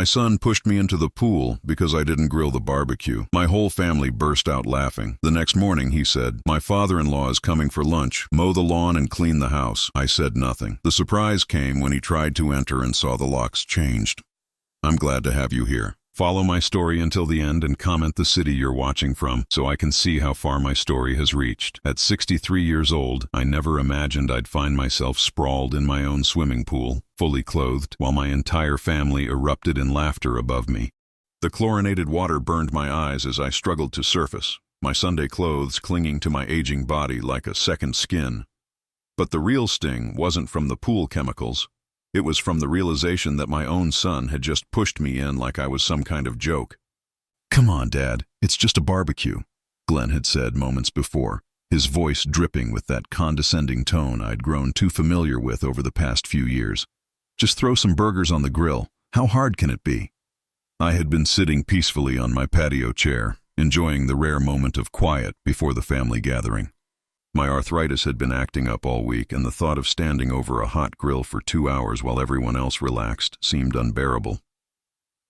My son pushed me into the pool because I didn't grill the barbecue. My whole family burst out laughing. The next morning, he said, "My father-in-law is coming for lunch. Mow the lawn and clean the house." I said nothing. The surprise came when he tried to enter and saw the locks changed. I'm glad to have you here. Follow my story until the end and comment the city you're watching from so I can see how far my story has reached. At 63 years old, I never imagined I'd find myself sprawled in my own swimming pool, fully clothed, while my entire family erupted in laughter above me. The chlorinated water burned my eyes as I struggled to surface, my Sunday clothes clinging to my aging body like a second skin. But the real sting wasn't from the pool chemicals. It was from the realization that my own son had just pushed me in like I was some kind of joke. "Come on, Dad, it's just a barbecue," Glenn had said moments before, his voice dripping with that condescending tone I'd grown too familiar with over the past few years. "Just throw some burgers on the grill. How hard can it be?" I had been sitting peacefully on my patio chair, enjoying the rare moment of quiet before the family gathering. My arthritis had been acting up all week, and the thought of standing over a hot grill for 2 hours while everyone else relaxed seemed unbearable.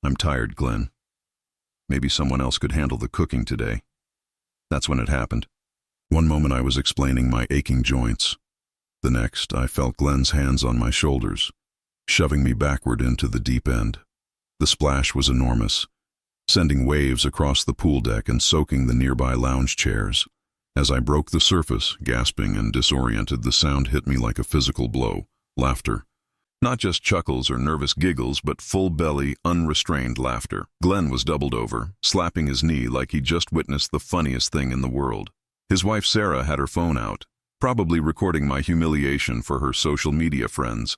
"I'm tired, Glenn. Maybe someone else could handle the cooking today." That's when it happened. One moment I was explaining my aching joints. The next, I felt Glenn's hands on my shoulders, shoving me backward into the deep end. The splash was enormous, sending waves across the pool deck and soaking the nearby lounge chairs. As I broke the surface, gasping and disoriented, the sound hit me like a physical blow. Laughter. Not just chuckles or nervous giggles, but full-belly, unrestrained laughter. Glenn was doubled over, slapping his knee like he'd just witnessed the funniest thing in the world. His wife Sarah had her phone out, probably recording my humiliation for her social media friends.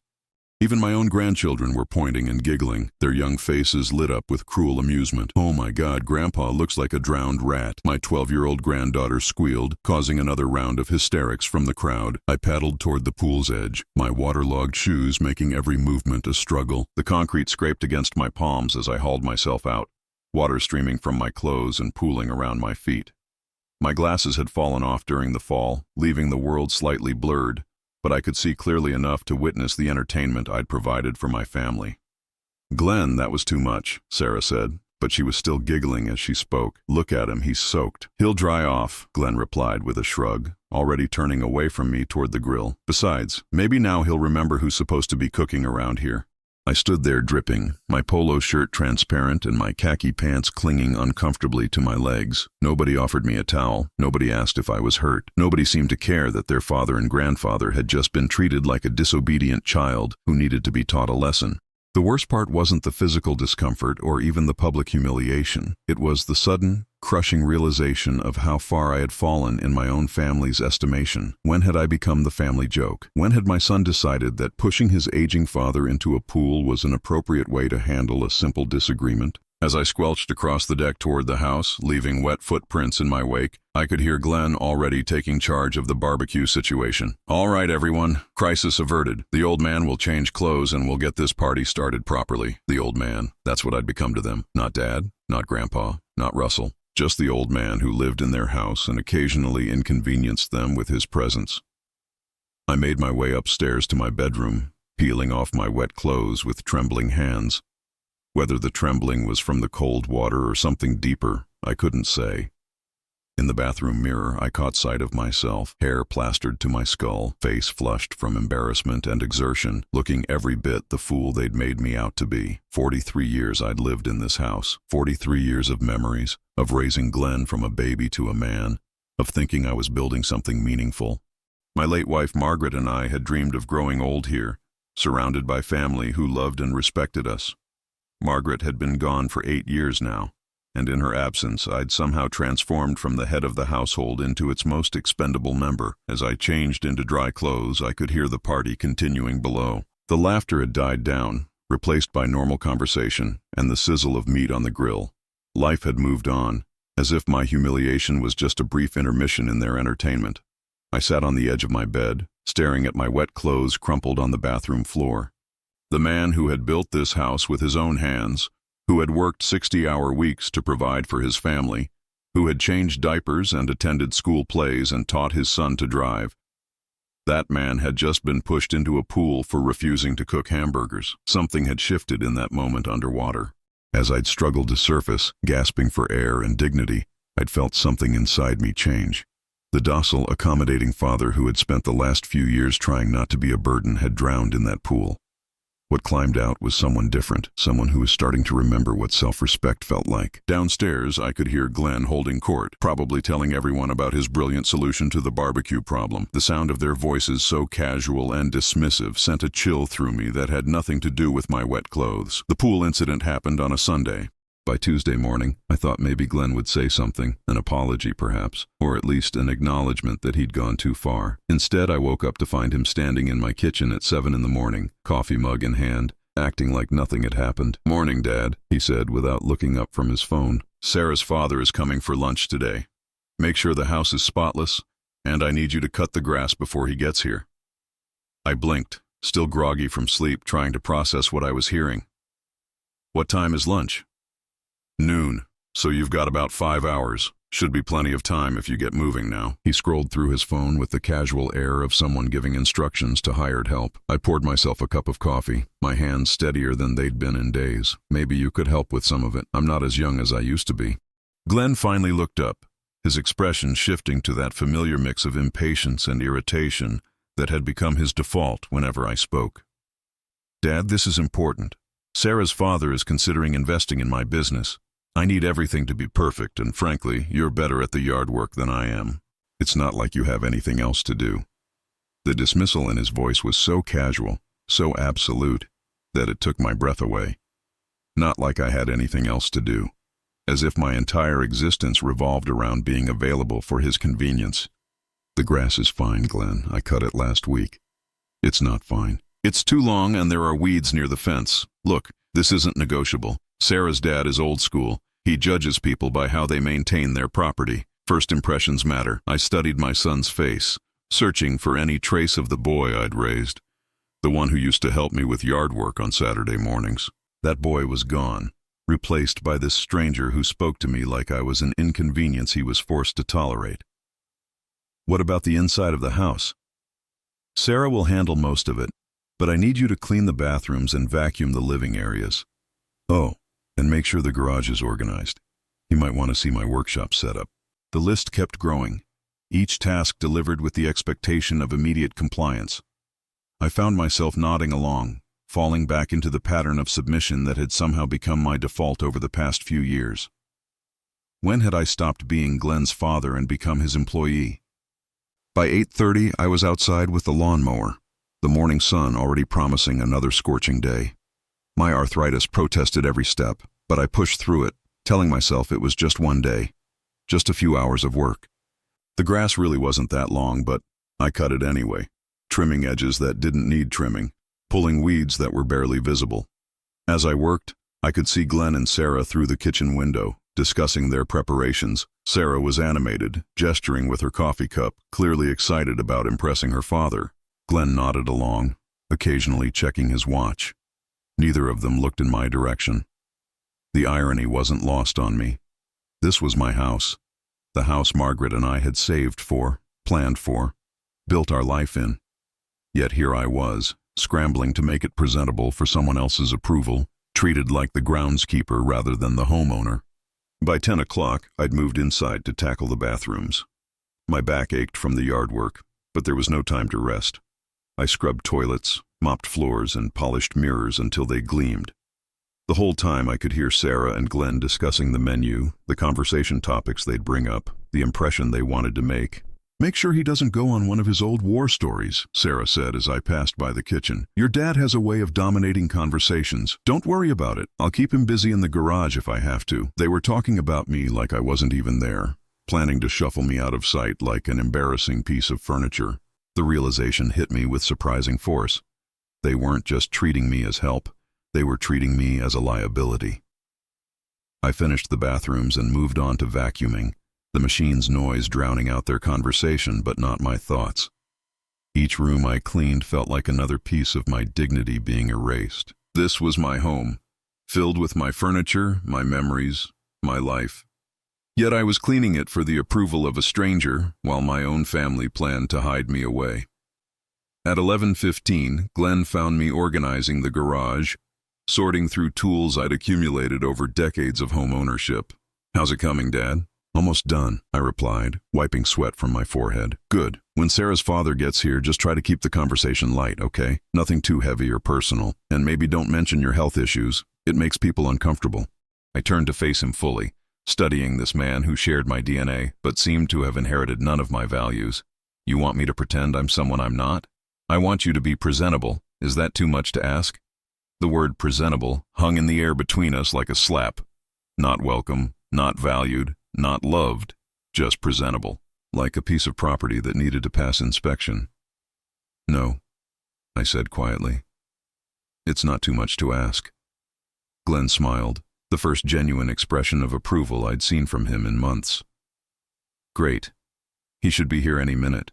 Even my own grandchildren were pointing and giggling, their young faces lit up with cruel amusement. "Oh my God, Grandpa looks like a drowned rat," my 12-year-old granddaughter squealed, causing another round of hysterics from the crowd. I paddled toward the pool's edge, my waterlogged shoes making every movement a struggle. The concrete scraped against my palms as I hauled myself out, water streaming from my clothes and pooling around my feet. My glasses had fallen off during the fall, leaving the world slightly blurred, but I could see clearly enough to witness the entertainment I'd provided for my family. "Glenn, that was too much," Sarah said, but she was still giggling as she spoke. "Look at him, he's soaked." "He'll dry off," Glenn replied with a shrug, already turning away from me toward the grill. "Besides, maybe now he'll remember who's supposed to be cooking around here." I stood there dripping, my polo shirt transparent and my khaki pants clinging uncomfortably to my legs. Nobody offered me a towel. Nobody asked if I was hurt. Nobody seemed to care that their father and grandfather had just been treated like a disobedient child who needed to be taught a lesson. The worst part wasn't the physical discomfort or even the public humiliation. It was the sudden, crushing realization of how far I had fallen in my own family's estimation. When had I become the family joke? When had my son decided that pushing his aging father into a pool was an appropriate way to handle a simple disagreement? As I squelched across the deck toward the house, leaving wet footprints in my wake, I could hear Glenn already taking charge of the barbecue situation. "All right, everyone, crisis averted. The old man will change clothes and we'll get this party started properly." The old man, that's what I'd become to them. Not Dad, not Grandpa, not Russell. Just the old man who lived in their house and occasionally inconvenienced them with his presence. I made my way upstairs to my bedroom, peeling off my wet clothes with trembling hands. Whether the trembling was from the cold water or something deeper, I couldn't say. In the bathroom mirror, I caught sight of myself, hair plastered to my skull, face flushed from embarrassment and exertion, looking every bit the fool they'd made me out to be. 43 years I'd lived in this house, 43 years of memories, of raising Glenn from a baby to a man, of thinking I was building something meaningful. My late wife Margaret and I had dreamed of growing old here, surrounded by family who loved and respected us. Margaret had been gone for 8 years now, and in her absence I'd somehow transformed from the head of the household into its most expendable member. As I changed into dry clothes, I could hear the party continuing below. The laughter had died down, replaced by normal conversation and the sizzle of meat on the grill. Life had moved on, as if my humiliation was just a brief intermission in their entertainment. I sat on the edge of my bed, staring at my wet clothes crumpled on the bathroom floor. The man who had built this house with his own hands, who had worked 60-hour weeks to provide for his family, who had changed diapers and attended school plays and taught his son to drive. That man had just been pushed into a pool for refusing to cook hamburgers. Something had shifted in that moment underwater. As I'd struggled to surface, gasping for air and dignity, I'd felt something inside me change. The docile, accommodating father who had spent the last few years trying not to be a burden had drowned in that pool. What climbed out was someone different, someone who was starting to remember what self-respect felt like. Downstairs, I could hear Glenn holding court, probably telling everyone about his brilliant solution to the barbecue problem. The sound of their voices, so casual and dismissive, sent a chill through me that had nothing to do with my wet clothes. The pool incident happened on a Sunday. By Tuesday morning, I thought maybe Glenn would say something, an apology perhaps, or at least an acknowledgement that he'd gone too far. Instead, I woke up to find him standing in my kitchen at 7 in the morning, coffee mug in hand, acting like nothing had happened. "Morning, Dad," he said without looking up from his phone. "Sarah's father is coming for lunch today. Make sure the house is spotless, and I need you to cut the grass before he gets here." I blinked, still groggy from sleep, trying to process what I was hearing. "What time is lunch?" "Noon, so you've got about 5 hours. Should be plenty of time if you get moving now." He scrolled through his phone with the casual air of someone giving instructions to hired help. I poured myself a cup of coffee, my hands steadier than they'd been in days. "Maybe you could help with some of it. I'm not as young as I used to be." Glenn finally looked up, his expression shifting to that familiar mix of impatience and irritation that had become his default whenever I spoke. "Dad, this is important. Sarah's father is considering investing in my business. I need everything to be perfect, and frankly, you're better at the yard work than I am. It's not like you have anything else to do." The dismissal in his voice was so casual, so absolute, that it took my breath away. Not like I had anything else to do. As if my entire existence revolved around being available for his convenience. "The grass is fine, Glenn. I cut it last week." "It's not fine. It's too long and there are weeds near the fence. Look, this isn't negotiable. Sarah's dad is old school. He judges people by how they maintain their property. First impressions matter." I studied my son's face, searching for any trace of the boy I'd raised, the one who used to help me with yard work on Saturday mornings. That boy was gone, replaced by this stranger who spoke to me like I was an inconvenience he was forced to tolerate. "What about the inside of the house?" "Sarah will handle most of it, but I need you to clean the bathrooms and vacuum the living areas. Oh, and make sure the garage is organized. You might want to see my workshop setup." The list kept growing, each task delivered with the expectation of immediate compliance. I found myself nodding along, falling back into the pattern of submission that had somehow become my default over the past few years. When had I stopped being Glenn's father and become his employee? By 8:30, I was outside with the lawnmower, the morning sun already promising another scorching day. My arthritis protested every step, but I pushed through it, telling myself it was just one day, just a few hours of work. The grass really wasn't that long, but I cut it anyway, trimming edges that didn't need trimming, pulling weeds that were barely visible. As I worked, I could see Glenn and Sarah through the kitchen window, discussing their preparations. Sarah was animated, gesturing with her coffee cup, clearly excited about impressing her father. Glenn nodded along, occasionally checking his watch. Neither of them looked in my direction. The irony wasn't lost on me. This was my house, the house Margaret and I had saved for, planned for, built our life in. Yet here I was, scrambling to make it presentable for someone else's approval, treated like the groundskeeper rather than the homeowner. By 10 o'clock, I'd moved inside to tackle the bathrooms. My back ached from the yard work, but there was no time to rest. I scrubbed toilets, mopped floors, and polished mirrors until they gleamed. The whole time I could hear Sarah and Glenn discussing the menu, the conversation topics they'd bring up, the impression they wanted to make. "Make sure he doesn't go on one of his old war stories," Sarah said as I passed by the kitchen. "Your dad has a way of dominating conversations. Don't worry about it. I'll keep him busy in the garage if I have to." They were talking about me like I wasn't even there, planning to shuffle me out of sight like an embarrassing piece of furniture. The realization hit me with surprising force. They weren't just treating me as help, they were treating me as a liability. I finished the bathrooms and moved on to vacuuming, the machine's noise drowning out their conversation but not my thoughts. Each room I cleaned felt like another piece of my dignity being erased. This was my home, filled with my furniture, my memories, my life. Yet I was cleaning it for the approval of a stranger, while my own family planned to hide me away. At 11:15, Glenn found me organizing the garage, sorting through tools I'd accumulated over decades of home ownership. "How's it coming, Dad?" "Almost done," I replied, wiping sweat from my forehead. "Good. When Sarah's father gets here, just try to keep the conversation light, okay? Nothing too heavy or personal, and maybe don't mention your health issues. It makes people uncomfortable." I turned to face him fully, studying this man who shared my DNA but seemed to have inherited none of my values. "You want me to pretend I'm someone I'm not? I want you to be presentable. Is that too much to ask?" The word presentable hung in the air between us like a slap. Not welcome, not valued, not loved, just presentable, like a piece of property that needed to pass inspection. "No," I said quietly. "It's not too much to ask." Glenn smiled, the first genuine expression of approval I'd seen from him in months. "Great. He should be here any minute.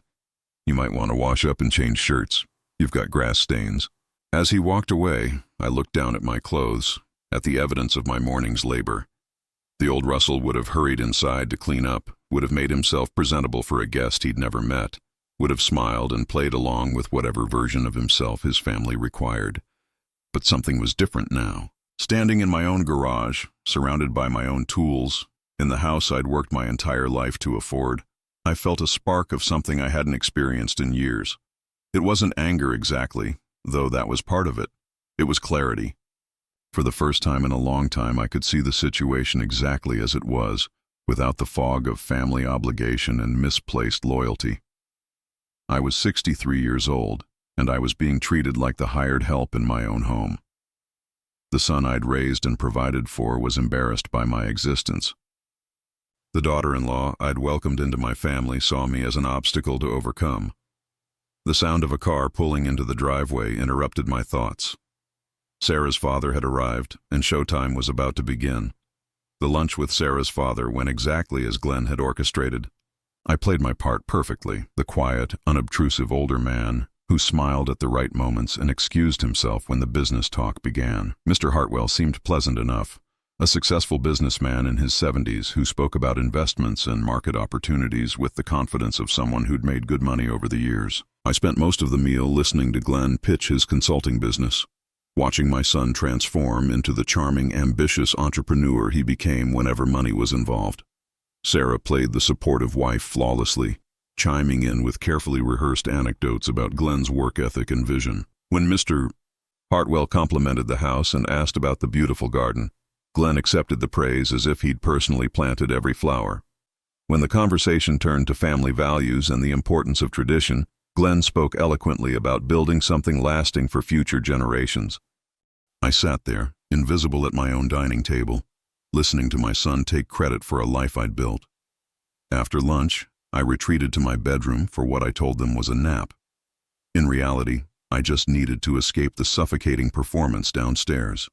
You might want to wash up and change shirts. You've got grass stains." As he walked away, I looked down at my clothes, at the evidence of my morning's labor. The old Russell would have hurried inside to clean up, would have made himself presentable for a guest he'd never met, would have smiled and played along with whatever version of himself his family required. But something was different now. Standing in my own garage, surrounded by my own tools, in the house I'd worked my entire life to afford, I felt a spark of something I hadn't experienced in years. It wasn't anger exactly, though that was part of it. It was clarity. For the first time in a long time, I could see the situation exactly as it was, without the fog of family obligation and misplaced loyalty. I was 63 years old, and I was being treated like the hired help in my own home. The son I'd raised and provided for was embarrassed by my existence. The daughter-in-law I'd welcomed into my family saw me as an obstacle to overcome. The sound of a car pulling into the driveway interrupted my thoughts. Sarah's father had arrived, and showtime was about to begin. The lunch with Sarah's father went exactly as Glenn had orchestrated. I played my part perfectly, the quiet, unobtrusive older man who smiled at the right moments and excused himself when the business talk began. Mr. Hartwell seemed pleasant enough, a successful businessman in his 70s who spoke about investments and market opportunities with the confidence of someone who'd made good money over the years. I spent most of the meal listening to Glenn pitch his consulting business, watching my son transform into the charming, ambitious entrepreneur he became whenever money was involved. Sarah played the supportive wife flawlessly, chiming in with carefully rehearsed anecdotes about Glenn's work ethic and vision. When Mr. Hartwell complimented the house and asked about the beautiful garden, Glenn accepted the praise as if he'd personally planted every flower. When the conversation turned to family values and the importance of tradition, Glenn spoke eloquently about building something lasting for future generations. I sat there, invisible at my own dining table, listening to my son take credit for a life I'd built. After lunch, I retreated to my bedroom for what I told them was a nap. In reality, I just needed to escape the suffocating performance downstairs.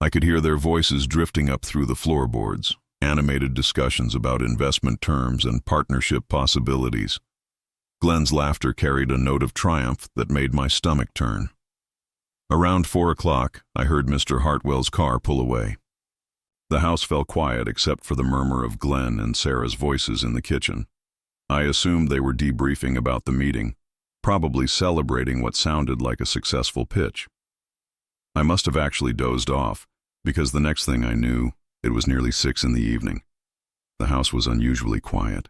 I could hear their voices drifting up through the floorboards, animated discussions about investment terms and partnership possibilities. Glenn's laughter carried a note of triumph that made my stomach turn. Around 4 o'clock, I heard Mr. Hartwell's car pull away. The house fell quiet except for the murmur of Glenn and Sarah's voices in the kitchen. I assumed they were debriefing about the meeting, probably celebrating what sounded like a successful pitch. I must have actually dozed off, because the next thing I knew, it was nearly 6 in the evening. The house was unusually quiet.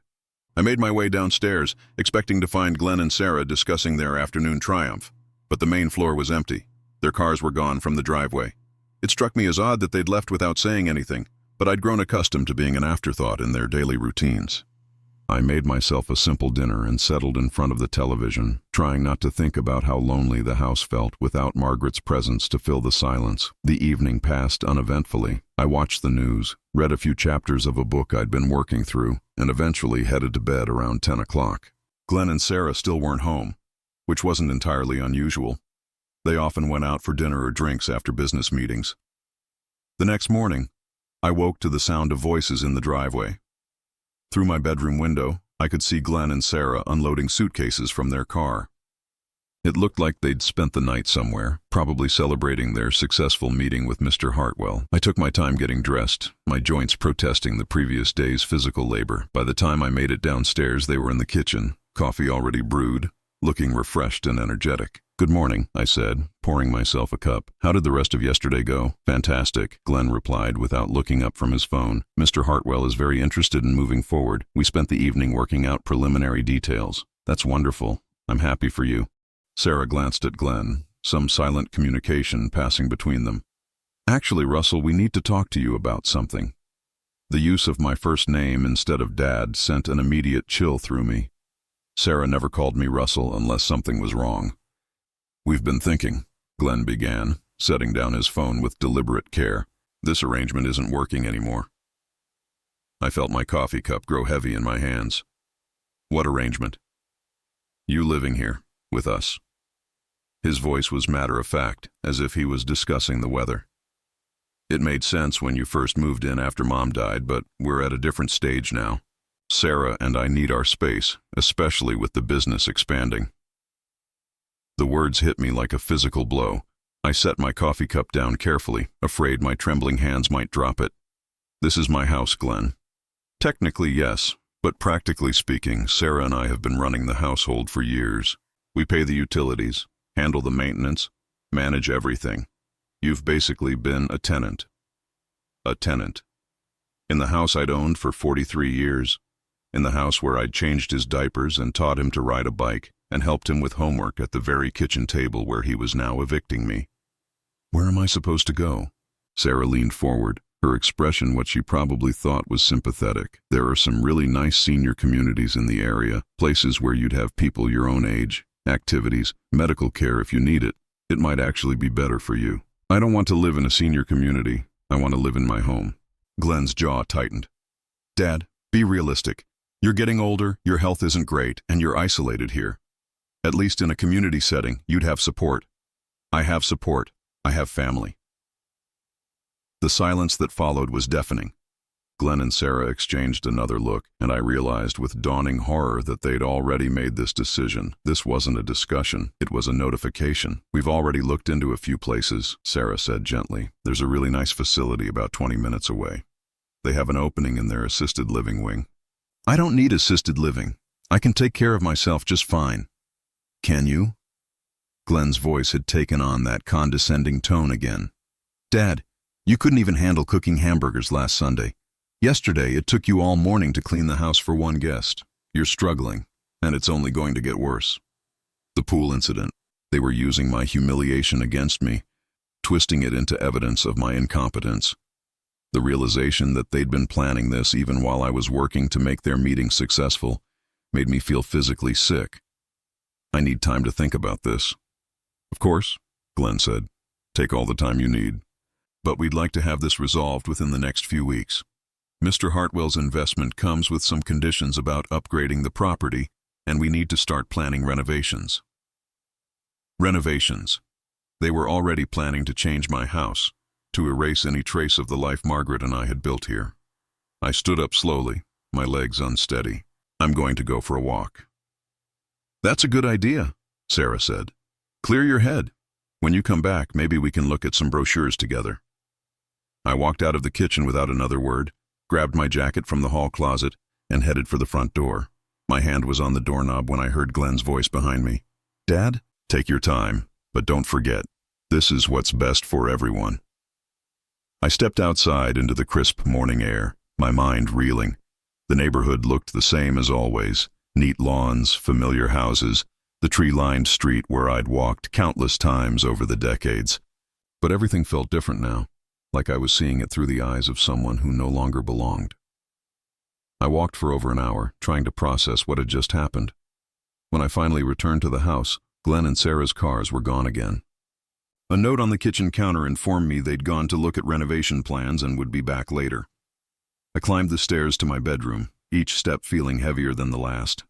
I made my way downstairs, expecting to find Glenn and Sarah discussing their afternoon triumph, but the main floor was empty. Their cars were gone from the driveway. It struck me as odd that they'd left without saying anything, but I'd grown accustomed to being an afterthought in their daily routines. I made myself a simple dinner and settled in front of the television, trying not to think about how lonely the house felt without Margaret's presence to fill the silence. The evening passed uneventfully. I watched the news, read a few chapters of a book I'd been working through, and eventually headed to bed around 10 o'clock. Glenn and Sarah still weren't home, which wasn't entirely unusual. They often went out for dinner or drinks after business meetings. The next morning, I woke to the sound of voices in the driveway. Through my bedroom window, I could see Glenn and Sarah unloading suitcases from their car. It looked like they'd spent the night somewhere, probably celebrating their successful meeting with Mr. Hartwell. I took my time getting dressed, my joints protesting the previous day's physical labor. By the time I made it downstairs, they were in the kitchen, coffee already brewed, looking refreshed and energetic. Good morning, I said, pouring myself a cup. How did the rest of yesterday go? Fantastic, Glenn replied without looking up from his phone. Mr. Hartwell is very interested in moving forward. We spent the evening working out preliminary details. That's wonderful. I'm happy for you. Sarah glanced at Glenn, some silent communication passing between them. Actually, Russell, we need to talk to you about something. The use of my first name instead of Dad sent an immediate chill through me. Sarah never called me Russell unless something was wrong. We've been thinking, Glenn began, setting down his phone with deliberate care. This arrangement isn't working anymore. I felt my coffee cup grow heavy in my hands. What arrangement? You living here, with us. His voice was matter-of-fact, as if he was discussing the weather. It made sense when you first moved in after Mom died, but we're at a different stage now. Sarah and I need our space, especially with the business expanding. The words hit me like a physical blow. I set my coffee cup down carefully, afraid my trembling hands might drop it. This is my house, Glenn. Technically, yes, but practically speaking, Sarah and I have been running the household for years. We pay the utilities, handle the maintenance, manage everything. You've basically been a tenant. A tenant. In the house I'd owned for 43 years. In the house where I'd changed his diapers and taught him to ride a bike and helped him with homework at the very kitchen table where he was now evicting me. Where am I supposed to go? Sarah leaned forward, her expression what she probably thought was sympathetic. There are some really nice senior communities in the area, places where you'd have people your own age, activities, medical care if you need it. It might actually be better for you. I don't want to live in a senior community. I want to live in my home. Glenn's jaw tightened. Dad, be realistic. You're getting older, your health isn't great, and you're isolated here. At least in a community setting, you'd have support. I have support. I have family. The silence that followed was deafening. Glenn and Sarah exchanged another look, and I realized with dawning horror that they'd already made this decision. This wasn't a discussion, it was a notification. We've already looked into a few places, Sarah said gently. There's a really nice facility about 20 minutes away. They have an opening in their assisted living wing. I don't need assisted living. I can take care of myself just fine. Can you? Glenn's voice had taken on that condescending tone again. Dad, you couldn't even handle cooking hamburgers last Sunday. Yesterday, it took you all morning to clean the house for one guest. You're struggling, and it's only going to get worse. The pool incident. They were using my humiliation against me, twisting it into evidence of my incompetence. The realization that they'd been planning this even while I was working to make their meeting successful made me feel physically sick. I need time to think about this. Of course, Glenn said. Take all the time you need. But we'd like to have this resolved within the next few weeks. Mr. Hartwell's investment comes with some conditions about upgrading the property, and we need to start planning renovations. Renovations. They were already planning to change my house, to erase any trace of the life Margaret and I had built here. I stood up slowly, my legs unsteady. I'm going to go for a walk. That's a good idea, Sarah said. Clear your head. When you come back, maybe we can look at some brochures together. I walked out of the kitchen without another word, grabbed my jacket from the hall closet, and headed for the front door. My hand was on the doorknob when I heard Glenn's voice behind me. Dad, take your time, but don't forget, this is what's best for everyone. I stepped outside into the crisp morning air, my mind reeling. The neighborhood looked the same as always, neat lawns, familiar houses, the tree-lined street where I'd walked countless times over the decades. But everything felt different now, like I was seeing it through the eyes of someone who no longer belonged. I walked for over an hour, trying to process what had just happened. When I finally returned to the house, Glenn and Sarah's cars were gone again. A note on the kitchen counter informed me they'd gone to look at renovation plans and would be back later. I climbed the stairs to my bedroom, each step feeling heavier than the last.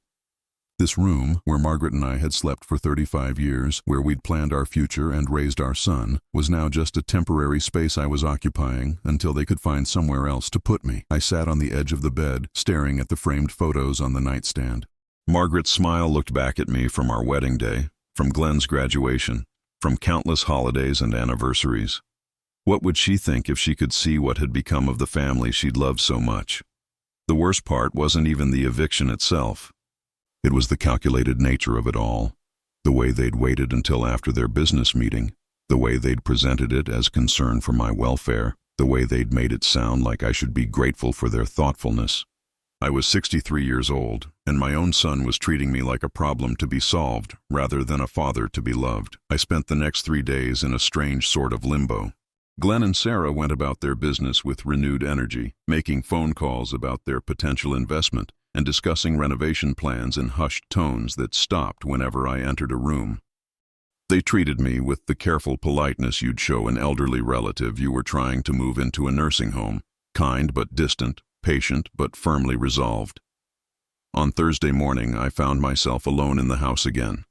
This room, where Margaret and I had slept for 35 years, where we'd planned our future and raised our son, was now just a temporary space I was occupying until they could find somewhere else to put me. I sat on the edge of the bed, staring at the framed photos on the nightstand. Margaret's smile looked back at me from our wedding day, from Glenn's graduation, from countless holidays and anniversaries. What would she think if she could see what had become of the family she'd loved so much? The worst part wasn't even the eviction itself. It was the calculated nature of it all. The way they'd waited until after their business meeting, the way they'd presented it as concern for my welfare, the way they'd made it sound like I should be grateful for their thoughtfulness. I was 63 years old, and my own son was treating me like a problem to be solved rather than a father to be loved. I spent the next 3 days in a strange sort of limbo. Glenn and Sarah went about their business with renewed energy, making phone calls about their potential investment and discussing renovation plans in hushed tones that stopped whenever I entered a room. They treated me with the careful politeness you'd show an elderly relative you were trying to move into a nursing home, kind but distant, patient but firmly resolved. On Thursday morning, I found myself alone in the house again.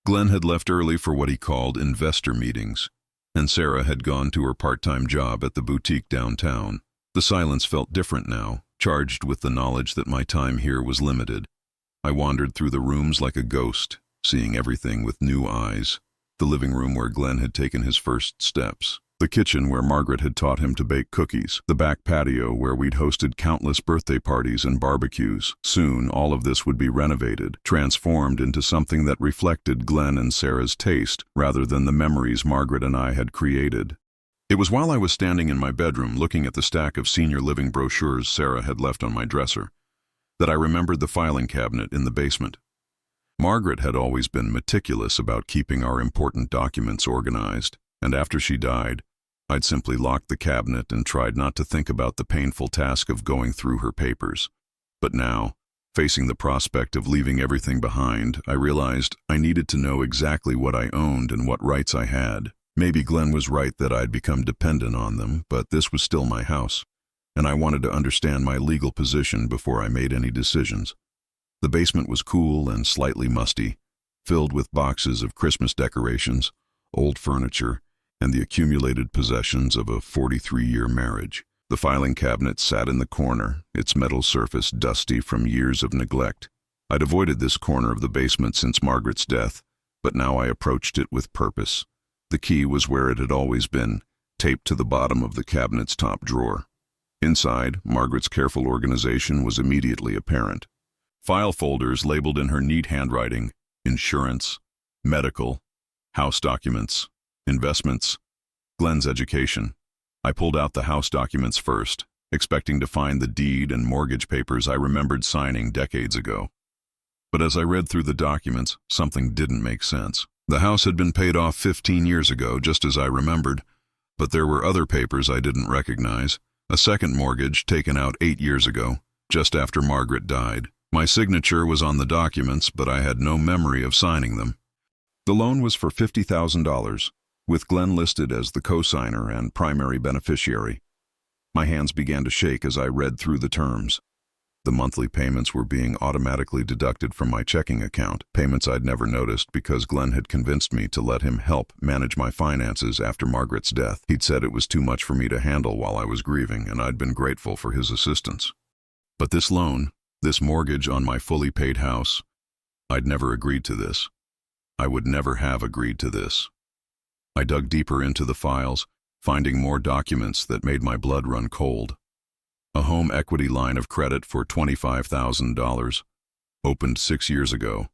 Glenn had left early for what he called investor meetings, and Sarah had gone to her part-time job at the boutique downtown. The silence felt different now, charged with the knowledge that my time here was limited. I wandered through the rooms like a ghost, seeing everything with new eyes. The living room where Glenn had taken his first steps. The kitchen where Margaret had taught him to bake cookies. The back patio where we'd hosted countless birthday parties and barbecues. Soon, all of this would be renovated, transformed into something that reflected Glenn and Sarah's taste, rather than the memories Margaret and I had created. It was while I was standing in my bedroom looking at the stack of senior living brochures Sarah had left on my dresser, that I remembered the filing cabinet in the basement. Margaret had always been meticulous about keeping our important documents organized, and after she died, I'd simply locked the cabinet and tried not to think about the painful task of going through her papers. But now, facing the prospect of leaving everything behind, I realized I needed to know exactly what I owned and what rights I had. Maybe Glenn was right that I'd become dependent on them, but this was still my house, and I wanted to understand my legal position before I made any decisions. The basement was cool and slightly musty, filled with boxes of Christmas decorations, old furniture, and the accumulated possessions of a 43-year marriage. The filing cabinet sat in the corner, its metal surface dusty from years of neglect. I'd avoided this corner of the basement since Margaret's death, but now I approached it with purpose. The key was where it had always been, taped to the bottom of the cabinet's top drawer. Inside, Margaret's careful organization was immediately apparent. File folders labeled in her neat handwriting: insurance, medical, house documents, investments, Glenn's education. I pulled out the house documents first, expecting to find the deed and mortgage papers I remembered signing decades ago. But as I read through the documents, something didn't make sense. The house had been paid off 15 years ago, just as I remembered, but there were other papers I didn't recognize. A second mortgage taken out 8 years ago, just after Margaret died. My signature was on the documents, but I had no memory of signing them. The loan was for $50,000, with Glenn listed as the co-signer and primary beneficiary. My hands began to shake as I read through the terms. The monthly payments were being automatically deducted from my checking account, payments I'd never noticed because Glenn had convinced me to let him help manage my finances after Margaret's death. He'd said it was too much for me to handle while I was grieving, and I'd been grateful for his assistance. But this loan, this mortgage on my fully paid house, I'd never agreed to this. I would never have agreed to this. I dug deeper into the files, finding more documents that made my blood run cold. A home equity line of credit for $25,000, opened 6 years ago.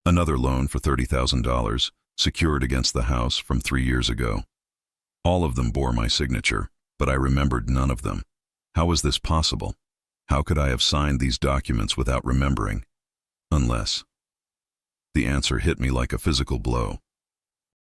Another loan for $30,000, secured against the house from 3 years ago. All of them bore my signature, but I remembered none of them. How was this possible? How could I have signed these documents without remembering? Unless. The answer hit me like a physical blow.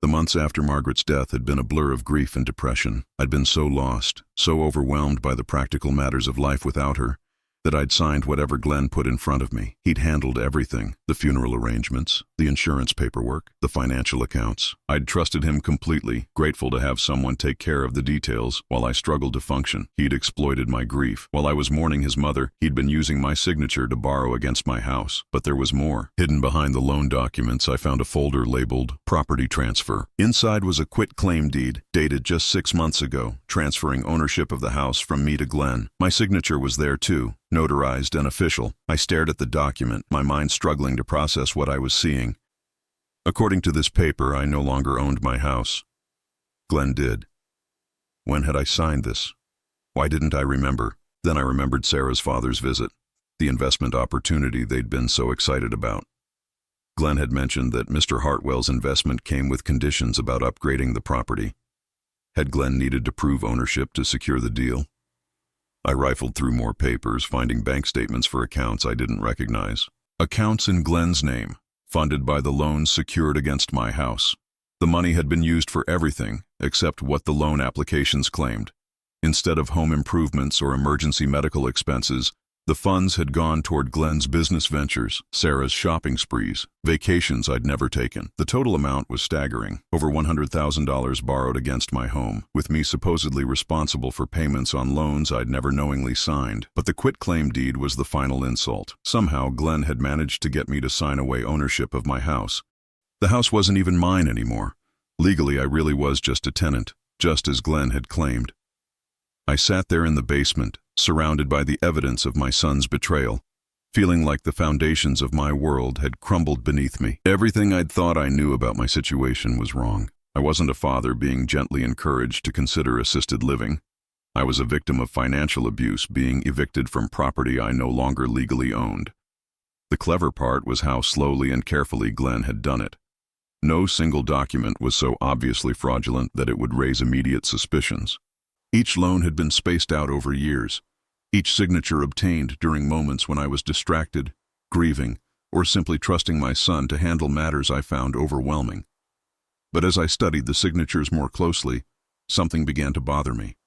The months after Margaret's death had been a blur of grief and depression. I'd been so lost, so overwhelmed by the practical matters of life without her, that I'd signed whatever Glenn put in front of me. He'd handled everything, the funeral arrangements, the insurance paperwork, the financial accounts. I'd trusted him completely, grateful to have someone take care of the details while I struggled to function. He'd exploited my grief. While I was mourning his mother, he'd been using my signature to borrow against my house. But there was more. Hidden behind the loan documents, I found a folder labeled Property Transfer. Inside was a quitclaim deed, dated just 6 months ago, transferring ownership of the house from me to Glenn. My signature was there too, notarized and official. I stared at the document, my mind struggling to process what I was seeing. According to this paper, I no longer owned my house. Glenn did. When had I signed this? Why didn't I remember? Then I remembered Sarah's father's visit, the investment opportunity they'd been so excited about. Glenn had mentioned that Mr. Hartwell's investment came with conditions about upgrading the property. Had Glenn needed to prove ownership to secure the deal? I rifled through more papers, finding bank statements for accounts I didn't recognize. Accounts in Glenn's name, funded by the loans secured against my house. The money had been used for everything except what the loan applications claimed. Instead of home improvements or emergency medical expenses, the funds had gone toward Glenn's business ventures, Sarah's shopping sprees, vacations I'd never taken. The total amount was staggering, over $100,000 borrowed against my home, with me supposedly responsible for payments on loans I'd never knowingly signed. But the quitclaim deed was the final insult. Somehow, Glenn had managed to get me to sign away ownership of my house. The house wasn't even mine anymore. Legally, I really was just a tenant, just as Glenn had claimed. I sat there in the basement, surrounded by the evidence of my son's betrayal, feeling like the foundations of my world had crumbled beneath me. Everything I'd thought I knew about my situation was wrong. I wasn't a father being gently encouraged to consider assisted living. I was a victim of financial abuse, being evicted from property I no longer legally owned. The clever part was how slowly and carefully Glenn had done it. No single document was so obviously fraudulent that it would raise immediate suspicions. Each loan had been spaced out over years, each signature obtained during moments when I was distracted, grieving, or simply trusting my son to handle matters I found overwhelming. But as I studied the signatures more closely, something began to bother me.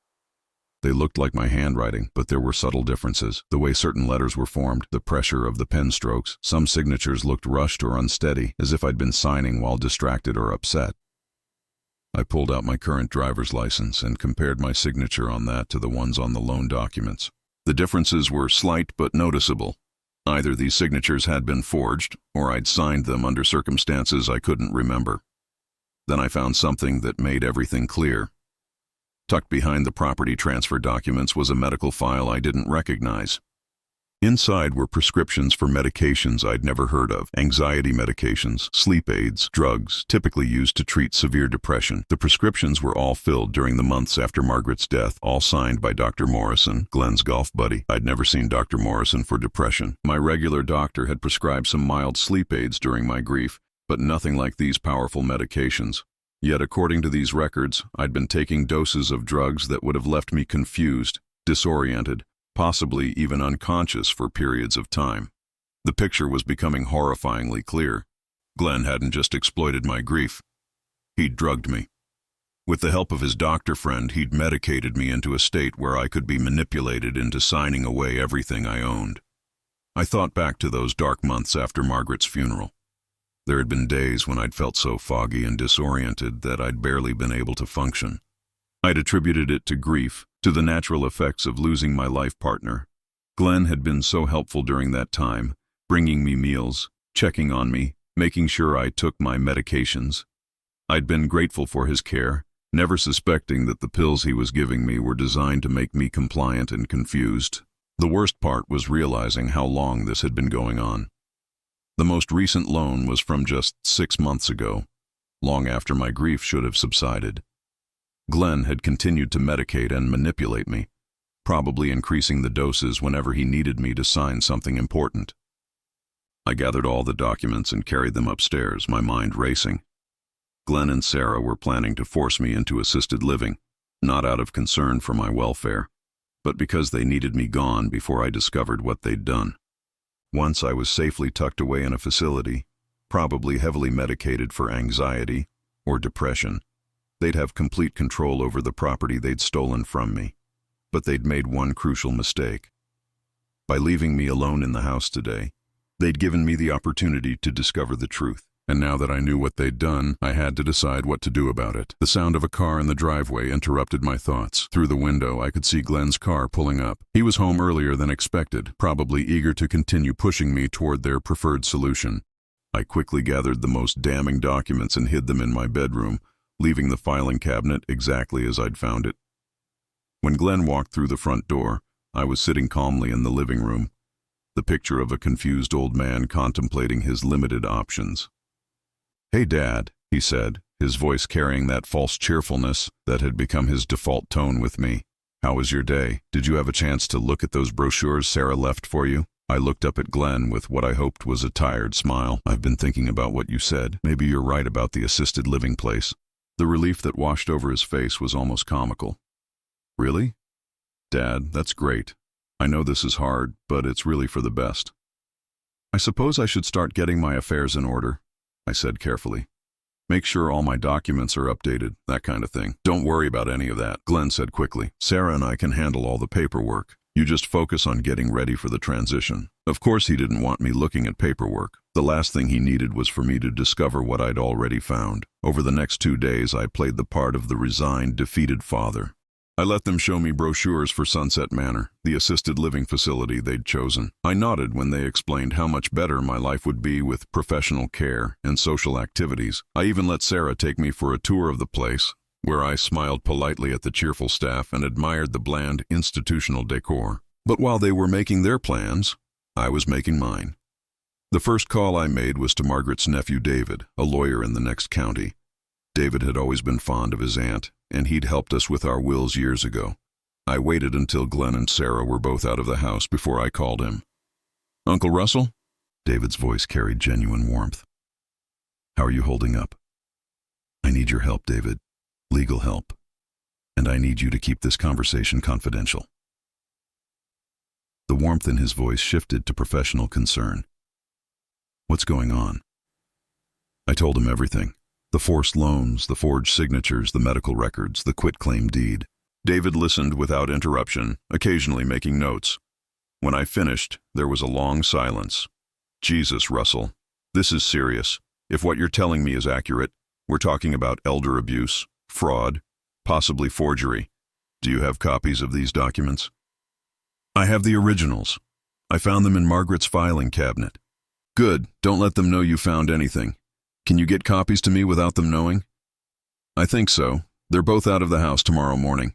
They looked like my handwriting, but there were subtle differences. The way certain letters were formed, the pressure of the pen strokes. Some signatures looked rushed or unsteady, as if I'd been signing while distracted or upset. I pulled out my current driver's license and compared my signature on that to the ones on the loan documents. The differences were slight but noticeable. Either these signatures had been forged, or I'd signed them under circumstances I couldn't remember. Then I found something that made everything clear. Tucked behind the property transfer documents was a medical file I didn't recognize. Inside were prescriptions for medications I'd never heard of, anxiety medications, sleep aids, drugs, typically used to treat severe depression. The prescriptions were all filled during the months after Margaret's death, all signed by Dr. Morrison, Glenn's golf buddy. I'd never seen Dr. Morrison for depression. My regular doctor had prescribed some mild sleep aids during my grief, but nothing like these powerful medications. Yet according to these records, I'd been taking doses of drugs that would have left me confused, disoriented, possibly even unconscious for periods of time. The picture was becoming horrifyingly clear. Glenn hadn't just exploited my grief. He'd drugged me. With the help of his doctor friend, he'd medicated me into a state where I could be manipulated into signing away everything I owned. I thought back to those dark months after Margaret's funeral. There had been days when I'd felt so foggy and disoriented that I'd barely been able to function. I'd attributed it to grief, to the natural effects of losing my life partner. Glenn had been so helpful during that time, bringing me meals, checking on me, making sure I took my medications. I'd been grateful for his care, never suspecting that the pills he was giving me were designed to make me compliant and confused. The worst part was realizing how long this had been going on. The most recent loan was from just 6 months ago, long after my grief should have subsided. Glenn had continued to medicate and manipulate me, probably increasing the doses whenever he needed me to sign something important. I gathered all the documents and carried them upstairs, my mind racing. Glenn and Sarah were planning to force me into assisted living, not out of concern for my welfare, but because they needed me gone before I discovered what they'd done. Once I was safely tucked away in a facility, probably heavily medicated for anxiety or depression, they'd have complete control over the property they'd stolen from me. But they'd made one crucial mistake. By leaving me alone in the house today, they'd given me the opportunity to discover the truth. And now that I knew what they'd done, I had to decide what to do about it. The sound of a car in the driveway interrupted my thoughts. Through the window, I could see Glenn's car pulling up. He was home earlier than expected, probably eager to continue pushing me toward their preferred solution. I quickly gathered the most damning documents and hid them in my bedroom, leaving the filing cabinet exactly as I'd found it. When Glenn walked through the front door, I was sitting calmly in the living room, the picture of a confused old man contemplating his limited options. "Hey, Dad," he said, his voice carrying that false cheerfulness that had become his default tone with me. "How was your day? Did you have a chance to look at those brochures Sarah left for you?" I looked up at Glenn with what I hoped was a tired smile. I've been thinking about what you said. Maybe you're right about the assisted living place. The relief that washed over his face was almost comical. Really? Dad, that's great. I know this is hard, but it's really for the best. I suppose I should start getting my affairs in order, I said carefully. Make sure all my documents are updated, that kind of thing. Don't worry about any of that, Glenn said quickly. Sarah and I can handle all the paperwork. You just focus on getting ready for the transition. Of course he didn't want me looking at paperwork. The last thing he needed was for me to discover what I'd already found. Over the next 2 days, I played the part of the resigned, defeated father. I let them show me brochures for Sunset Manor, the assisted living facility they'd chosen. I nodded when they explained how much better my life would be with professional care and social activities. I even let Sarah take me for a tour of the place, where I smiled politely at the cheerful staff and admired the bland institutional decor. But while they were making their plans, I was making mine. The first call I made was to Margaret's nephew David, a lawyer in the next county. David had always been fond of his aunt, and he'd helped us with our wills years ago. I waited until Glenn and Sarah were both out of the house before I called him. Uncle Russell? David's voice carried genuine warmth. How are you holding up? I need your help, David. Legal help. And I need you to keep this conversation confidential. The warmth in his voice shifted to professional concern. What's going on? I told him everything. The forced loans, the forged signatures, the medical records, the quitclaim deed. David listened without interruption, occasionally making notes. When I finished, there was a long silence. Jesus, Russell, this is serious. If what you're telling me is accurate, we're talking about elder abuse, fraud, possibly forgery. Do you have copies of these documents? I have the originals. I found them in Margaret's filing cabinet. Good, don't let them know you found anything. Can you get copies to me without them knowing? I think so. They're both out of the house tomorrow morning.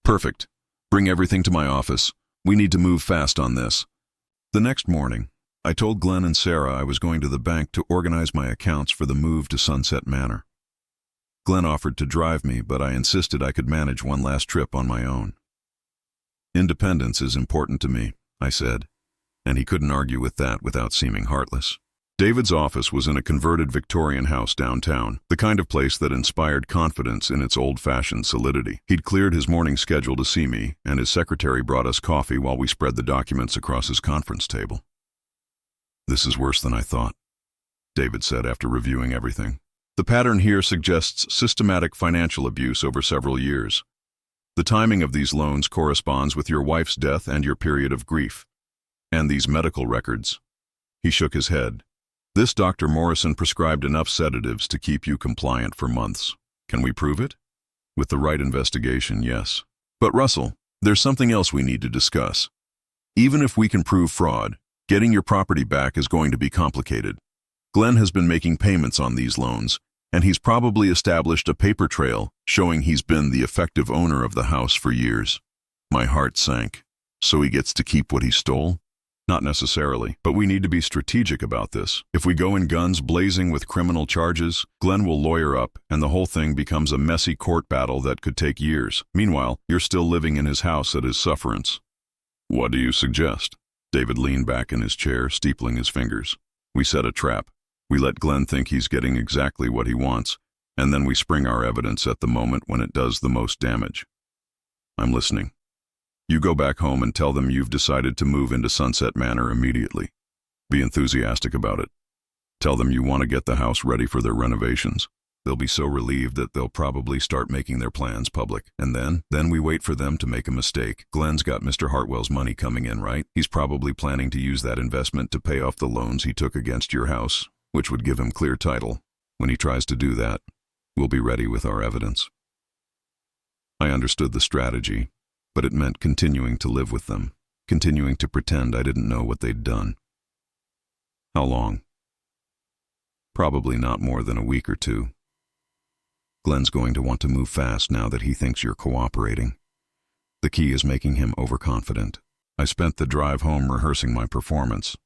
Perfect. Bring everything to my office. We need to move fast on this. The next morning, I told Glenn and Sarah I was going to the bank to organize my accounts for the move to Sunset Manor. Glenn offered to drive me, but I insisted I could manage one last trip on my own. Independence is important to me, I said, and he couldn't argue with that without seeming heartless. David's office was in a converted Victorian house downtown, the kind of place that inspired confidence in its old-fashioned solidity. He'd cleared his morning schedule to see me, and his secretary brought us coffee while we spread the documents across his conference table. This is worse than I thought, David said after reviewing everything. The pattern here suggests systematic financial abuse over several years. The timing of these loans corresponds with your wife's death and your period of grief. And these medical records. He shook his head. This Dr. Morrison prescribed enough sedatives to keep you compliant for months. Can we prove it? With the right investigation, yes. But Russell, there's something else we need to discuss. Even if we can prove fraud, getting your property back is going to be complicated. Glenn has been making payments on these loans, and he's probably established a paper trail showing he's been the effective owner of the house for years. My heart sank. So he gets to keep what he stole? Not necessarily, but we need to be strategic about this. If we go in guns blazing with criminal charges, Glenn will lawyer up, and the whole thing becomes a messy court battle that could take years. Meanwhile, you're still living in his house at his sufferance. What do you suggest? David leaned back in his chair, steepling his fingers. We set a trap. We let Glenn think he's getting exactly what he wants, and then we spring our evidence at the moment when it does the most damage. I'm listening. You go back home and tell them you've decided to move into Sunset Manor immediately. Be enthusiastic about it. Tell them you want to get the house ready for their renovations. They'll be so relieved that they'll probably start making their plans public. And then we wait for them to make a mistake. Glenn's got Mr. Hartwell's money coming in, right? He's probably planning to use that investment to pay off the loans he took against your house, which would give him clear title. When he tries to do that, we'll be ready with our evidence. I understood the strategy. But it meant continuing to live with them, continuing to pretend I didn't know what they'd done. How long? Probably not more than a week or two. Glenn's going to want to move fast now that he thinks you're cooperating. The key is making him overconfident. I spent the drive home rehearsing my performance.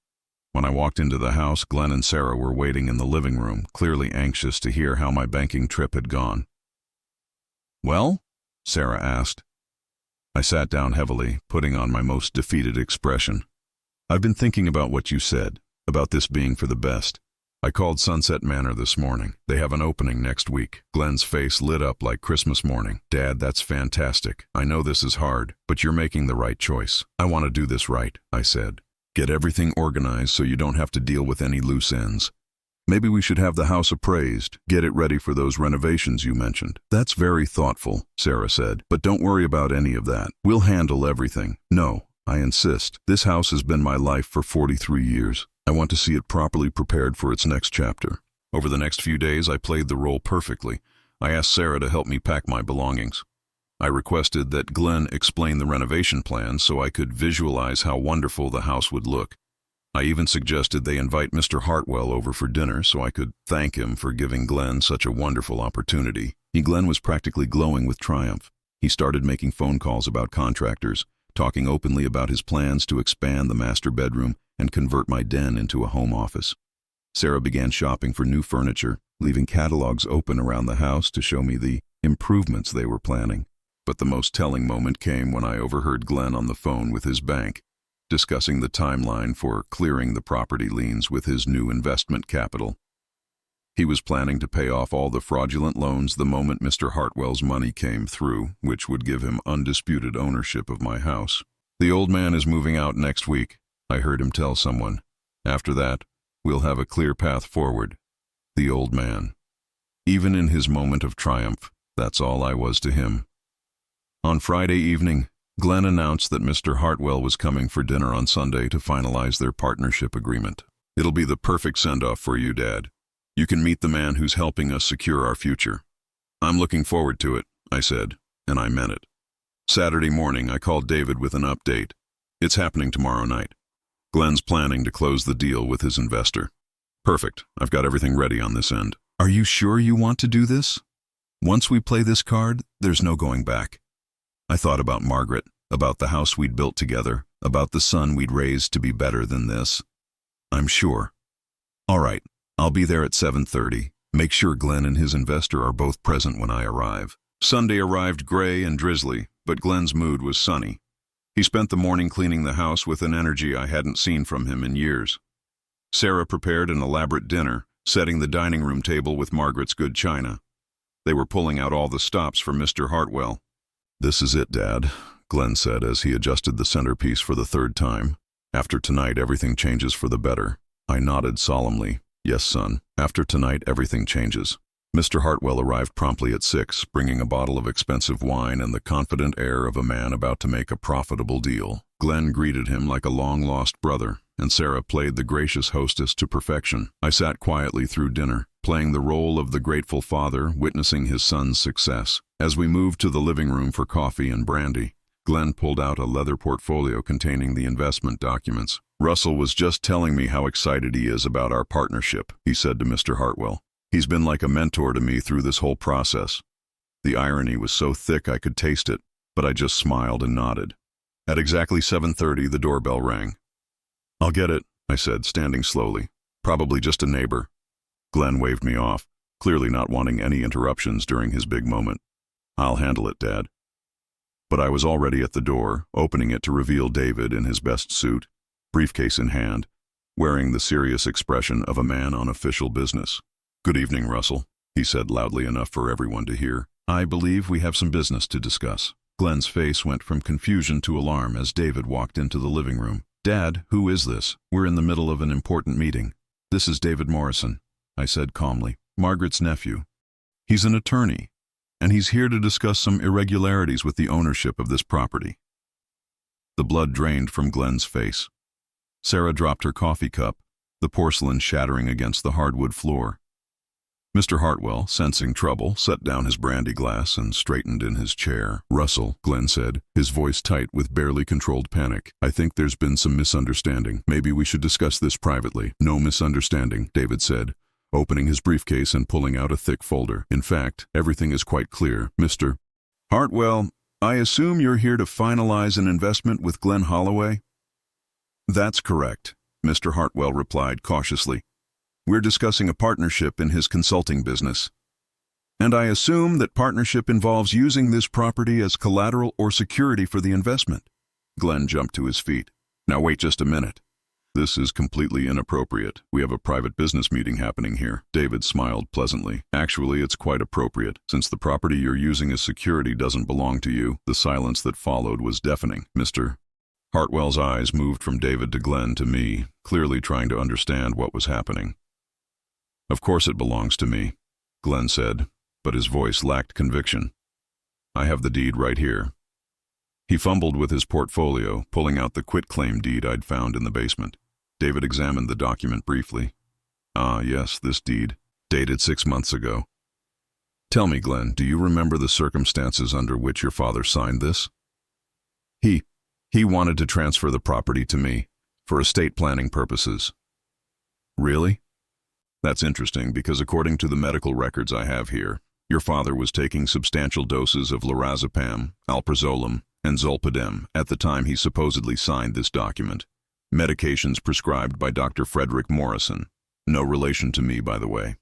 When I walked into the house, Glenn and Sarah were waiting in the living room, clearly anxious to hear how my banking trip had gone. Well? Sarah asked. I sat down heavily, putting on my most defeated expression. I've been thinking about what you said, about this being for the best. I called Sunset Manor this morning. They have an opening next week. Glenn's face lit up like Christmas morning. Dad, that's fantastic. I know this is hard, but you're making the right choice. I want to do this right, I said. Get everything organized so you don't have to deal with any loose ends. Maybe we should have the house appraised, get it ready for those renovations you mentioned. That's very thoughtful, Sarah said, but don't worry about any of that. We'll handle everything. No, I insist. This house has been my life for 43 years. I want to see it properly prepared for its next chapter. Over the next few days, I played the role perfectly. I asked Sarah to help me pack my belongings. I requested that Glenn explain the renovation plan so I could visualize how wonderful the house would look. I even suggested they invite Mr. Hartwell over for dinner so I could thank him for giving Glenn such a wonderful opportunity. Glenn was practically glowing with triumph. He started making phone calls about contractors, talking openly about his plans to expand the master bedroom and convert my den into a home office. Sarah began shopping for new furniture, leaving catalogs open around the house to show me the improvements they were planning. But the most telling moment came when I overheard Glenn on the phone with his bank, discussing the timeline for clearing the property liens with his new investment capital. He was planning to pay off all the fraudulent loans the moment Mr. Hartwell's money came through, which would give him undisputed ownership of my house. The old man is moving out next week, I heard him tell someone. After that, we'll have a clear path forward. The old man. Even in his moment of triumph, that's all I was to him. On Friday evening, Glenn announced that Mr. Hartwell was coming for dinner on Sunday to finalize their partnership agreement. It'll be the perfect send-off for you, Dad. You can meet the man who's helping us secure our future. I'm looking forward to it, I said, and I meant it. Saturday morning, I called David with an update. It's happening tomorrow night. Glenn's planning to close the deal with his investor. Perfect. I've got everything ready on this end. Are you sure you want to do this? Once we play this card, there's no going back. I thought about Margaret, about the house we'd built together, about the son we'd raised to be better than this. I'm sure. All right, I'll be there at 7:30. Make sure Glenn and his investor are both present when I arrive. Sunday arrived gray and drizzly, but Glenn's mood was sunny. He spent the morning cleaning the house with an energy I hadn't seen from him in years. Sarah prepared an elaborate dinner, setting the dining room table with Margaret's good china. They were pulling out all the stops for Mr. Hartwell. This is it, Dad, Glenn said as he adjusted the centerpiece for the third time. After tonight, everything changes for the better. I nodded solemnly. Yes, son. After tonight, everything changes. Mr. Hartwell arrived promptly at 6, bringing a bottle of expensive wine and the confident air of a man about to make a profitable deal. Glenn greeted him like a long-lost brother, and Sarah played the gracious hostess to perfection. I sat quietly through dinner, playing the role of the grateful father, witnessing his son's success. As we moved to the living room for coffee and brandy, Glenn pulled out a leather portfolio containing the investment documents. Russell was just telling me how excited he is about our partnership, he said to Mr. Hartwell. He's been like a mentor to me through this whole process. The irony was so thick I could taste it, but I just smiled and nodded. At exactly 7:30, the doorbell rang. I'll get it, I said, standing slowly. Probably just a neighbor. Glenn waved me off, clearly not wanting any interruptions during his big moment. I'll handle it, Dad. But I was already at the door, opening it to reveal David in his best suit, briefcase in hand, wearing the serious expression of a man on official business. Good evening, Russell, he said loudly enough for everyone to hear. I believe we have some business to discuss. Glenn's face went from confusion to alarm as David walked into the living room. Dad, who is this? We're in the middle of an important meeting. This is David Morrison, I said calmly, Margaret's nephew. He's an attorney, and he's here to discuss some irregularities with the ownership of this property. The blood drained from Glenn's face. Sarah dropped her coffee cup, the porcelain shattering against the hardwood floor. Mr. Hartwell, sensing trouble, set down his brandy glass and straightened in his chair. Russell, Glenn said, his voice tight with barely controlled panic. I think there's been some misunderstanding. Maybe we should discuss this privately. No misunderstanding, David said, opening his briefcase and pulling out a thick folder. In fact, everything is quite clear. Mr. Hartwell, I assume you're here to finalize an investment with Glenn Holloway? That's correct, Mr. Hartwell replied cautiously. We're discussing a partnership in his consulting business. And I assume that partnership involves using this property as collateral or security for the investment. Glenn jumped to his feet. Now wait just a minute. This is completely inappropriate. We have a private business meeting happening here. David smiled pleasantly. Actually, it's quite appropriate. Since the property you're using as security doesn't belong to you, the silence that followed was deafening. Mr. Hartwell's eyes moved from David to Glenn to me, clearly trying to understand what was happening. Of course it belongs to me, Glenn said, but his voice lacked conviction. I have the deed right here. He fumbled with his portfolio, pulling out the quitclaim deed I'd found in the basement. David examined the document briefly. Ah, yes, this deed, dated 6 months ago. Tell me, Glenn, do you remember the circumstances under which your father signed this? He wanted to transfer the property to me, for estate planning purposes. Really? That's interesting because according to the medical records I have here, your father was taking substantial doses of lorazepam, alprazolam, and zolpidem at the time he supposedly signed this document. Medications prescribed by Dr. Frederick Morrison. No relation to me, by the way.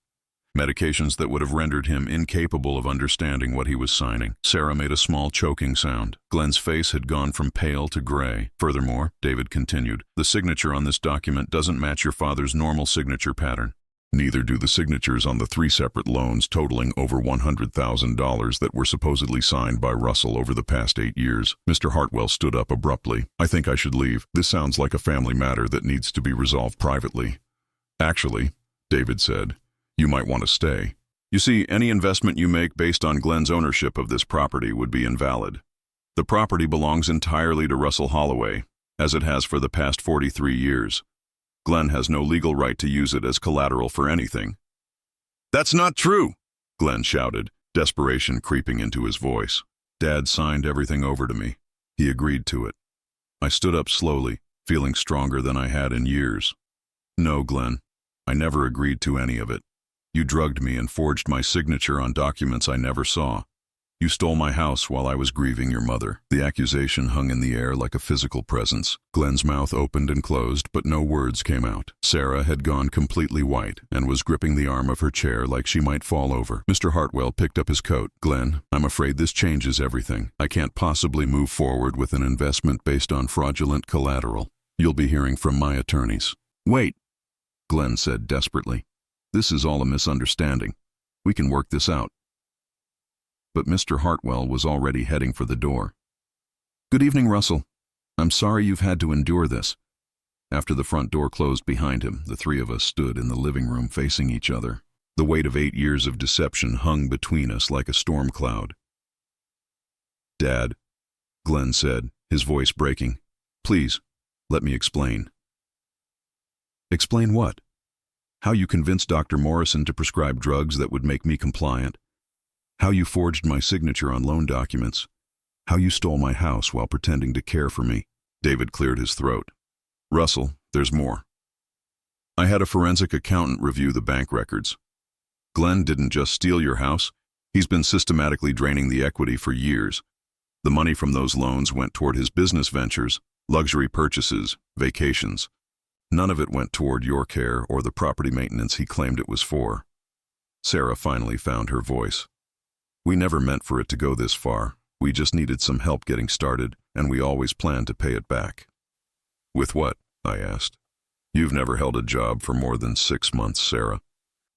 Medications that would have rendered him incapable of understanding what he was signing. Sarah made a small choking sound. Glenn's face had gone from pale to gray. Furthermore, David continued, the signature on this document doesn't match your father's normal signature pattern. Neither do the signatures on the 3 separate loans totaling over $100,000 that were supposedly signed by Russell over the past 8 years. Mr. Hartwell stood up abruptly. I think I should leave. This sounds like a family matter that needs to be resolved privately. Actually, David said, you might want to stay. You see, any investment you make based on Glenn's ownership of this property would be invalid. The property belongs entirely to Russell Holloway, as it has for the past 43 years. Glenn has no legal right to use it as collateral for anything. That's not true, Glenn shouted, desperation creeping into his voice. Dad signed everything over to me. He agreed to it. I stood up slowly, feeling stronger than I had in years. No, Glenn, I never agreed to any of it. You drugged me and forged my signature on documents I never saw. You stole my house while I was grieving your mother. The accusation hung in the air like a physical presence. Glenn's mouth opened and closed, but no words came out. Sarah had gone completely white and was gripping the arm of her chair like she might fall over. Mr. Hartwell picked up his coat. Glenn, I'm afraid this changes everything. I can't possibly move forward with an investment based on fraudulent collateral. You'll be hearing from my attorneys. Wait, Glenn said desperately. This is all a misunderstanding. We can work this out. But Mr. Hartwell was already heading for the door. Good evening, Russell. I'm sorry you've had to endure this. After the front door closed behind him, the 3 of us stood in the living room facing each other. The weight of 8 years of deception hung between us like a storm cloud. Dad, Glenn said, his voice breaking, please, let me explain. Explain what? How you convinced Dr. Morrison to prescribe drugs that would make me compliant. How you forged my signature on loan documents. How you stole my house while pretending to care for me. David cleared his throat. Russell, there's more. I had a forensic accountant review the bank records. Glenn didn't just steal your house. He's been systematically draining the equity for years. The money from those loans went toward his business ventures, luxury purchases, vacations. None of it went toward your care or the property maintenance he claimed it was for. Sarah finally found her voice. We never meant for it to go this far. We just needed some help getting started, and we always planned to pay it back. With what? I asked. You've never held a job for more than 6 months, Sarah.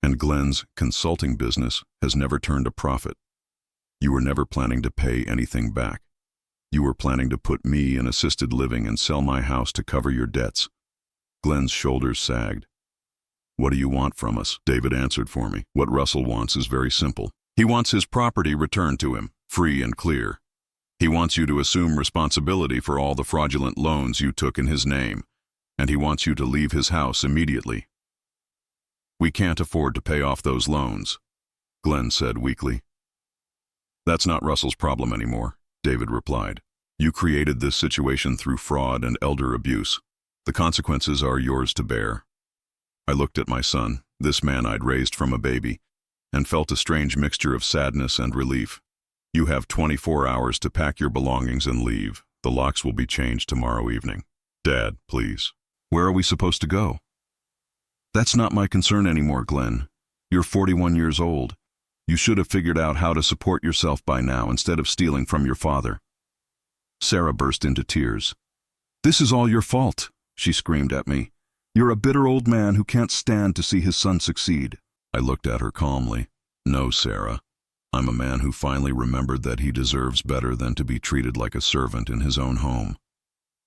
And Glenn's consulting business has never turned a profit. You were never planning to pay anything back. You were planning to put me in assisted living and sell my house to cover your debts. Glenn's shoulders sagged. What do you want from us? David answered for me. What Russell wants is very simple. He wants his property returned to him, free and clear. He wants you to assume responsibility for all the fraudulent loans you took in his name, and he wants you to leave his house immediately. We can't afford to pay off those loans, Glenn said weakly. That's not Russell's problem anymore, David replied. You created this situation through fraud and elder abuse. The consequences are yours to bear. I looked at my son, this man I'd raised from a baby, and felt a strange mixture of sadness and relief. You have 24 hours to pack your belongings and leave. The locks will be changed tomorrow evening. Dad, please. Where are we supposed to go? That's not my concern anymore, Glenn. You're 41 years old. You should have figured out how to support yourself by now instead of stealing from your father. Sarah burst into tears. This is all your fault, she screamed at me. You're a bitter old man who can't stand to see his son succeed. I looked at her calmly. No, Sarah. I'm a man who finally remembered that he deserves better than to be treated like a servant in his own home.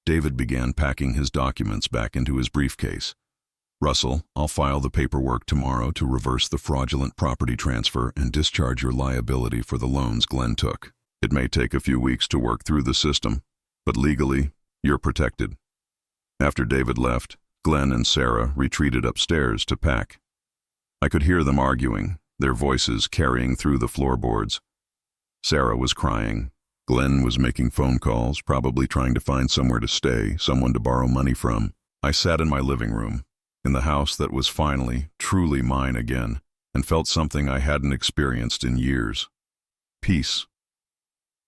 David began packing his documents back into his briefcase. Russell, I'll file the paperwork tomorrow to reverse the fraudulent property transfer and discharge your liability for the loans Glenn took. It may take a few weeks to work through the system, but legally, you're protected. After David left, Glenn and Sarah retreated upstairs to pack. I could hear them arguing, their voices carrying through the floorboards. Sarah was crying. Glenn was making phone calls, probably trying to find somewhere to stay, someone to borrow money from. I sat in my living room, in the house that was finally, truly mine again, and felt something I hadn't experienced in years. Peace.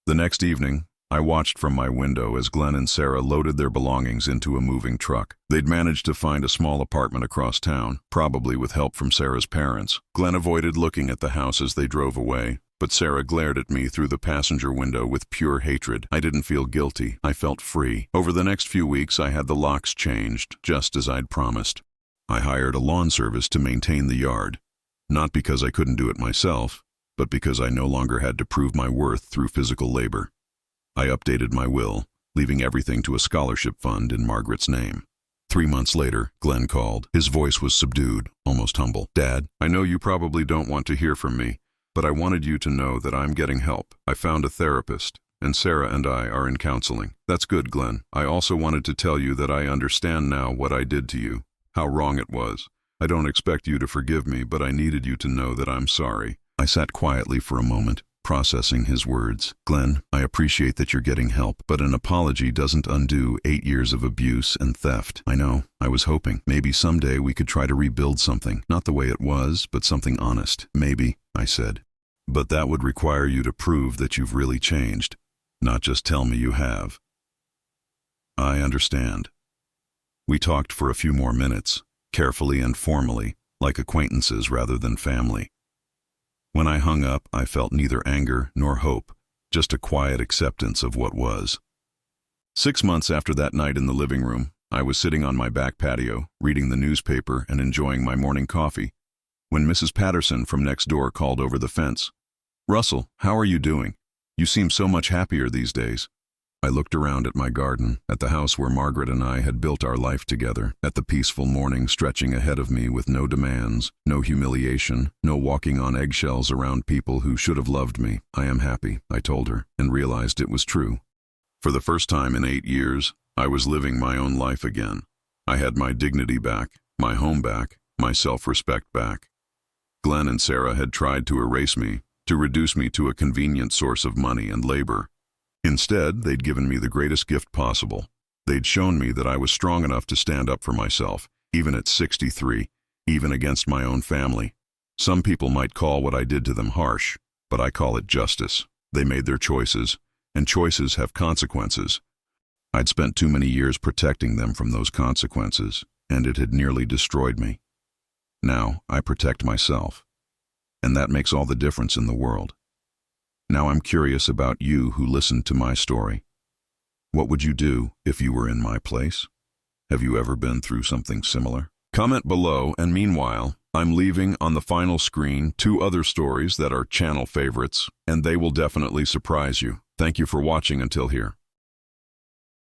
The next evening, I watched from my window as Glenn and Sarah loaded their belongings into a moving truck. They'd managed to find a small apartment across town, probably with help from Sarah's parents. Glenn avoided looking at the house as they drove away, but Sarah glared at me through the passenger window with pure hatred. I didn't feel guilty. I felt free. Over the next few weeks, I had the locks changed, just as I'd promised. I hired a lawn service to maintain the yard, not because I couldn't do it myself, but because I no longer had to prove my worth through physical labor. I updated my will, leaving everything to a scholarship fund in Margaret's name. 3 months later, Glenn called. His voice was subdued, almost humble. Dad, I know you probably don't want to hear from me, but I wanted you to know that I'm getting help. I found a therapist, and Sarah and I are in counseling. That's good, Glenn. I also wanted to tell you that I understand now what I did to you, how wrong it was. I don't expect you to forgive me, but I needed you to know that I'm sorry. I sat quietly for a moment, processing his words. Glenn, I appreciate that you're getting help, but an apology doesn't undo 8 years of abuse and theft. I know. I was hoping. Maybe someday we could try to rebuild something. Not the way it was, but something honest. Maybe, I said. But that would require you to prove that you've really changed, not just tell me you have. I understand. We talked for a few more minutes, carefully and formally, like acquaintances rather than family. When I hung up, I felt neither anger nor hope, just a quiet acceptance of what was. 6 months after that night in the living room, I was sitting on my back patio, reading the newspaper and enjoying my morning coffee, when Mrs. Patterson from next door called over the fence. Russell, how are you doing? You seem so much happier these days. I looked around at my garden, at the house where Margaret and I had built our life together, at the peaceful morning stretching ahead of me with no demands, no humiliation, no walking on eggshells around people who should have loved me. I am happy, I told her, and realized it was true. For the first time in 8 years, I was living my own life again. I had my dignity back, my home back, my self-respect back. Glenn and Sarah had tried to erase me, to reduce me to a convenient source of money and labor. Instead, they'd given me the greatest gift possible. They'd shown me that I was strong enough to stand up for myself, even at 63, even against my own family. Some people might call what I did to them harsh, but I call it justice. They made their choices, and choices have consequences. I'd spent too many years protecting them from those consequences, and it had nearly destroyed me. Now, I protect myself, and that makes all the difference in the world. Now I'm curious about you who listened to my story. What would you do if you were in my place? Have you ever been through something similar? Comment below, and meanwhile, I'm leaving on the final screen 2 other stories that are channel favorites, and they will definitely surprise you. Thank you for watching until here.